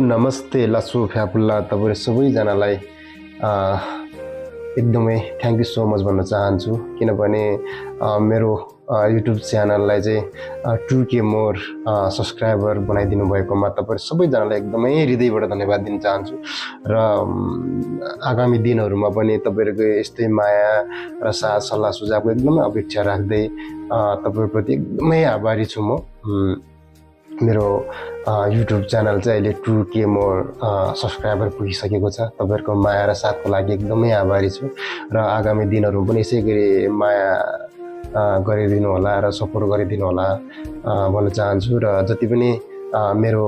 नमस्ते लासु फ्यापुल्ला तपाईहरु सबैजनालाई एकदमै थ्यांक यू सो मच भन्न चाहन्छु किनभने मेरो युट्युब च्यानललाई चाहिँ 2K मोर सब्स्क्राइबर बनाइदिनु भएकोमा तपाईहरु सबैजनालाई एकदमै हृदयबाट धन्यवाद दिन चाहन्छु र आगामी दिनहरुमा पनि तपाईहरुको यस्तै माया र साथ सल्लाह सुझावको एकदमै अपेक्षा राख्दै तपाईहरुप्रति एकदमै आभारी छु म। मेरो युट्युब च्यानल चाहिँ अहिले 2K मोर सब्स्क्राइबर पुगिसकेको छ। तपाईहरुको माया र साथको लागि एकदमै आभारी छु र आगामी दिनहरु पनि यसैगरी माया गरिदिनु होला र सपोर्ट गरिदिनु होला भन्न चाहन्छु र जति पनि मेरो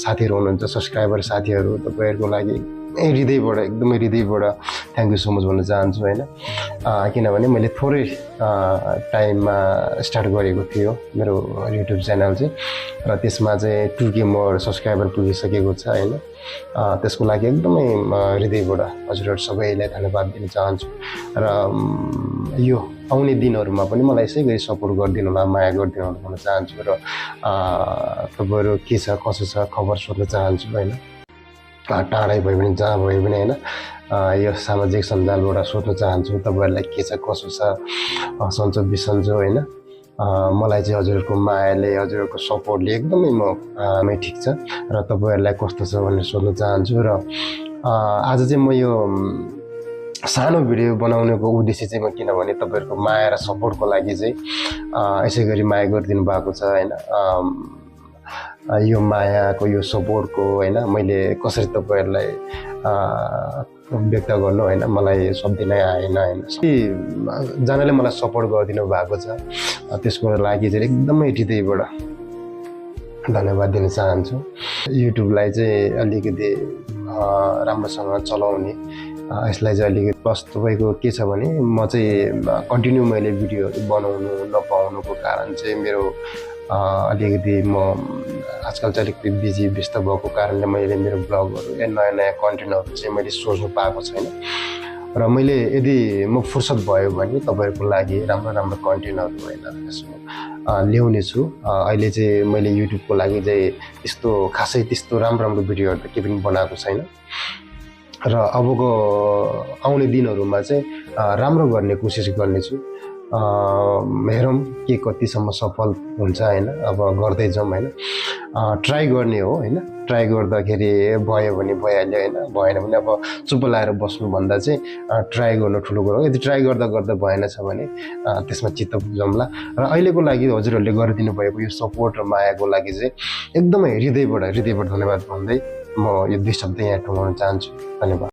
साथीहरु हुनुहुन्छ सब्स्क्राइबर साथीहरु तपाईहरुको लागि एकदमै हृदयबाट थ्यांक यू सो मच भन्न चाहन्छु हैन किनभने मैले थोरै टाइममा स्टार्ट गरेको थियो मेरो युट्युब च्यानल चाहिँ र त्यसमा चाहिँ 2K मोर सब्स्क्राइबर पुगिसकेको छ हैन त्यसको लागि एकदमै हृदयबाट हजुरहरु सबैलाई धन्यवाद दिन चाहन्छु र यो आउने दिनहरुमा पनि मलाई यसैगरी सपोर्ट गरिदिनु होला माया गरिदिनु होला भन्न चाहन्छु र तपाईहरु के छ कसो छ खबर सोध्न चाहन्छु हैन टाढै भयो भने जहाँ भयो भने हैन यो सामाजिक सञ्जालबाट सोध्न चाहन्छु तपाईहरुलाई के छ कसो छ सन्चो बिसन्चो हैन मलाई चाहिँ हजुरहरुको मायाले हजुरहरुको सपोर्टले एकदमै ठीक छ र तपाईहरुलाई कस्तो छ भनेर सोध्न चाहन्छु र आज चाहिँ म यो सानो भिडियो बनाउनेको उद्देश्य चाहिँ म किनभने तपाईहरुको माया र सपोर्टको लागि चाहिँ यसैगरी माया गरिदिनु भएको छ हैन यो मायाको यो सपोर्टको हैन मैले कसरी तपाईहरुलाई व्यक्त गर्नु हैन मलाई शब्द नै आएन हैन जनाले मलाई सपोर्ट गरिदिनु भएको छ त्यसको लागि चाहिँ एकदमै हृदयबाट धन्यवाद दिन चाहन्छु। युट्युबलाई चाहिँ अलिकति राम्रोसँग चलाउने यसलाई चाहिँ अलिकति प्लस तपाईको के छ भने म चाहिँ कन्टिन्यू मैले भिडियोहरु बनाउनु नपाउनुको कारण चाहिँ मेरो अलिकति म आजकल चाहिँ अलिकति बिजी व्यस्त भएको कारणले मैले मेरो ब्लगहरु या नयाँ कन्टेन्टहरु चाहिँ मैले सोच्नु पाएको छैन र मैले यदि म फुर्सद भयो भने तपाईहरुको लागि राम्रो कन्टेन्टहरु हैन यसो ल्याउने छु। अहिले चाहिँ मैले युट्युबको लागि चाहिँ त्यस्तो खासै त्यस्तो राम्रो भिडियोहरु त के पनि बनाएको छैन र अबको आउने दिनहरुमा चाहिँ राम्रो गर्ने कोसिस गर्नेछु। हेरौं के कतिसम्म सफल हुन्छ हैन अब गर्दै जाउँ हैन ट्राई गर्ने हो हैन ट्राई गर्दाखेरि भयो भने भइहाल्यो हैन भएन भने अब चुप लाएर बस्नु भन्दा चाहिँ ट्राई गर्नु ठुलो कुरा हो। यदि ट्राई गर्दा भएन छ भने त्यसमा चित्त बुझाउँला र अहिलेको लागि हजुरहरुले गरिदिनु भएको यो सपोर्ट र मायाको लागि चाहिँ एकदमै हृदयबाट धन्यवाद भन्दै म यो दुई शब्द यहाँ टुङ्गाउन चाहन्छु। धन्यवाद।